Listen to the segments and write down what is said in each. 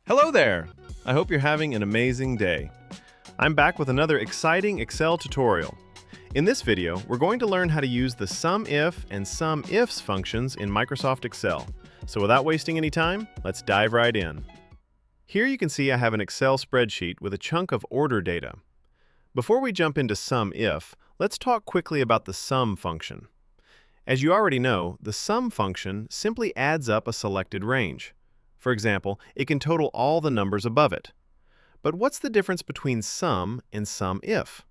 Hello there! I hope you're having an amazing day. I'm back with another exciting Excel tutorial. In this video, we're going to learn how to use the SUMIF and SUMIFS functions in Microsoft Excel. So without wasting any time, let's dive right in. Here you can see I have an Excel spreadsheet with a chunk of order data. Before we jump into SUMIF, let's talk quickly about the SUM function. As you already know, the SUM function simply adds up a selected range. For example, it can total all the numbers above it. But what's the difference between SUM and SUMIF?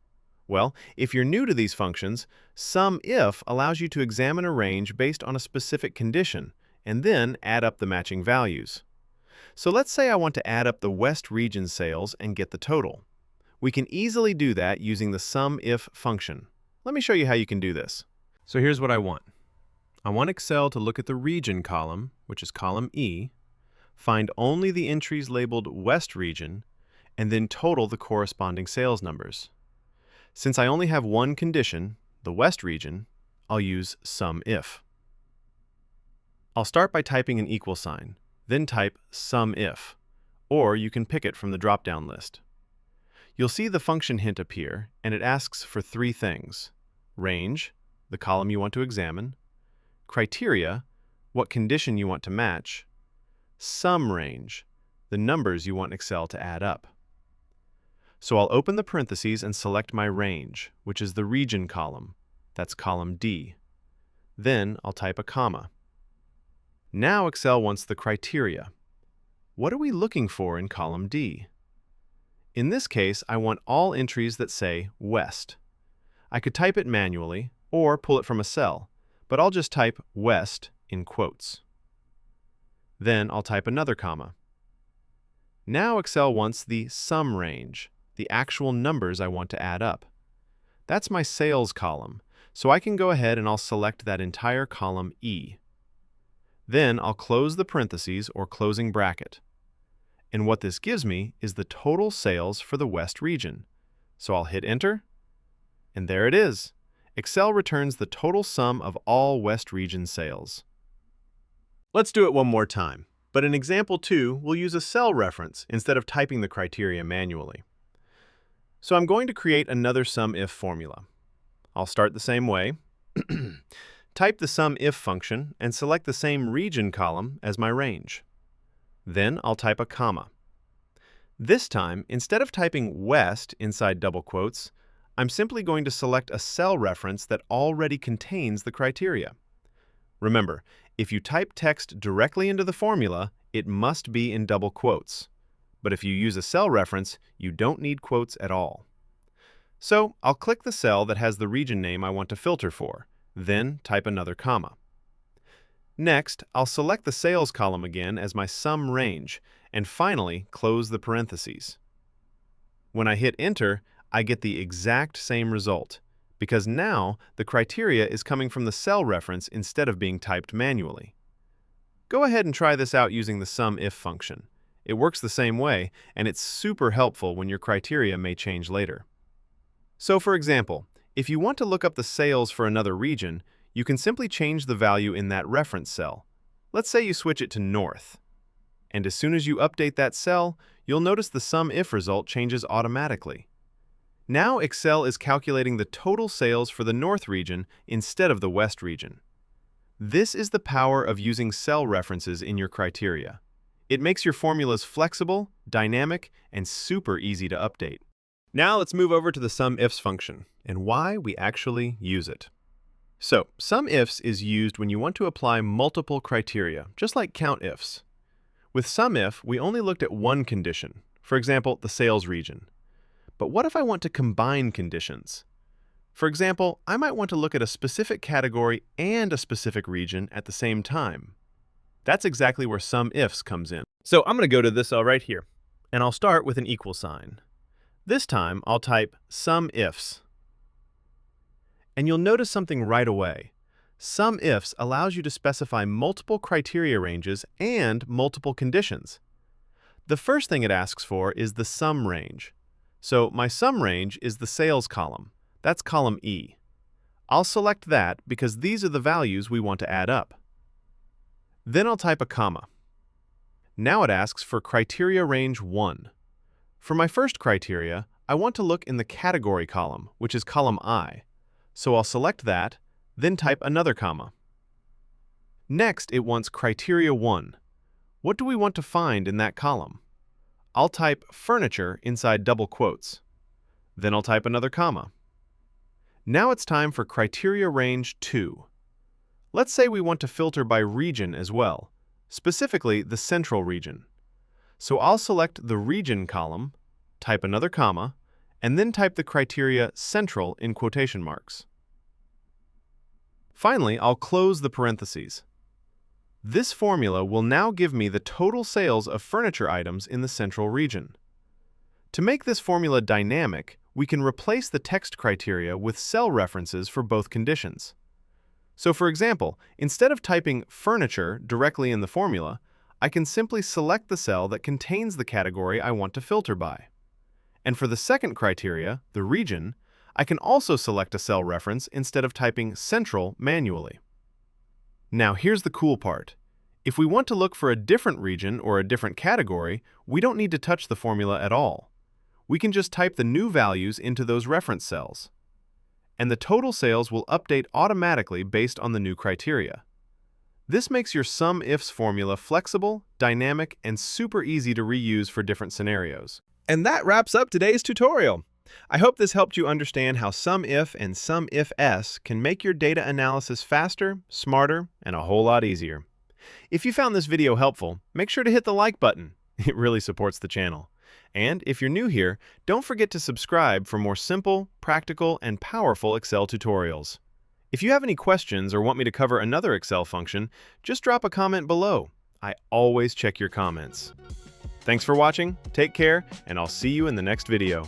Well, if you're new to these functions, SUMIF allows you to examine a range based on a specific condition and then add up the matching values. So let's say I want to add up the West region sales and get the total. We can easily do that using the SUMIF function. Let me show you how you can do this. So here's what I want. I want Excel to look at the region column, which is column E, find only the entries labeled West region, and then total the corresponding sales numbers. Since I only have one condition, the West region, I'll use SUMIF. I'll start by typing an equal sign, then type SUMIF, or you can pick it from the drop-down list. You'll see the function hint appear, and it asks for three things: range, the column you want to examine; criteria, what condition you want to match; sum range, the numbers you want Excel to add up. So I'll open the parentheses and select my range, which is the region column. That's column D. Then I'll type a comma. Now Excel wants the criteria. What are we looking for in column D? In this case, I want all entries that say West. I could type it manually or pull it from a cell, but I'll just type West in quotes. Then I'll type another comma. Now Excel wants the sum range, the actual numbers I want to add up. That's my sales column, so I can go ahead and I'll select that entire column E. Then I'll close the parentheses or closing bracket. And what this gives me is the total sales for the West region. So I'll hit Enter, and there it is. Excel returns the total sum of all West region sales. Let's do it one more time, but in example 2, we'll use a cell reference instead of typing the criteria manually. So I'm going to create another SUMIF formula. I'll start the same way, type the SUMIF function, and select the same region column as my range. Then I'll type a comma. This time, instead of typing West inside double quotes, I'm simply going to select a cell reference that already contains the criteria. Remember, if you type text directly into the formula, it must be in double quotes. But if you use a cell reference, you don't need quotes at all. So I'll click the cell that has the region name I want to filter for, then type another comma. Next, I'll select the sales column again as my sum range, and finally close the parentheses. When I hit Enter, I get the exact same result, because now the criteria is coming from the cell reference instead of being typed manually. Go ahead and try this out using the SUMIF function. It works the same way, and it's super helpful when your criteria may change later. So for example, if you want to look up the sales for another region, you can simply change the value in that reference cell. Let's say you switch it to North. And as soon as you update that cell, you'll notice the SUMIF result changes automatically. Now Excel is calculating the total sales for the North region instead of the West region. This is the power of using cell references in your criteria. It makes your formulas flexible, dynamic, and super easy to update. Now let's move over to the SUMIFS function and why we actually use it. So, SUMIFS is used when you want to apply multiple criteria, just like COUNTIFs. With SUMIF, we only looked at one condition, for example, the sales region. But what if I want to combine conditions? For example, I might want to look at a specific category and a specific region at the same time. That's exactly where SUMIFS comes in. So I'm going to go to this cell right here, and I'll start with an equal sign. This time, I'll type SUMIFS. And you'll notice something right away. SUMIFS allows you to specify multiple criteria ranges and multiple conditions. The first thing it asks for is the sum range. So my sum range is the sales column. That's column E. I'll select that because these are the values we want to add up. Then I'll type a comma. Now it asks for criteria range 1. For my first criteria, I want to look in the category column, which is column I. So I'll select that, then type another comma. Next, it wants criteria 1. What do we want to find in that column? I'll type furniture inside double quotes. Then I'll type another comma. Now it's time for criteria range 2. Let's say we want to filter by region as well, specifically the central region. So I'll select the region column, type another comma, and then type the criteria central in quotation marks. Finally, I'll close the parentheses. This formula will now give me the total sales of furniture items in the central region. To make this formula dynamic, we can replace the text criteria with cell references for both conditions. So for example, instead of typing furniture directly in the formula, I can simply select the cell that contains the category I want to filter by. And for the second criteria, the region, I can also select a cell reference instead of typing central manually. Now here's the cool part. If we want to look for a different region or a different category, we don't need to touch the formula at all. We can just type the new values into those reference cells. And the total sales will update automatically based on the new criteria. This makes your SUMIFS formula flexible, dynamic, and super easy to reuse for different scenarios. And that wraps up today's tutorial. I hope this helped you understand how SUMIF and SUMIFS can make your data analysis faster, smarter, and a whole lot easier. If you found this video helpful, make sure to hit the like button. It really supports the channel. And if you're new here, don't forget to subscribe for more simple, practical, and powerful Excel tutorials. If you have any questions or want me to cover another Excel function, just drop a comment below. I always check your comments. Thanks for watching, take care, and I'll see you in the next video.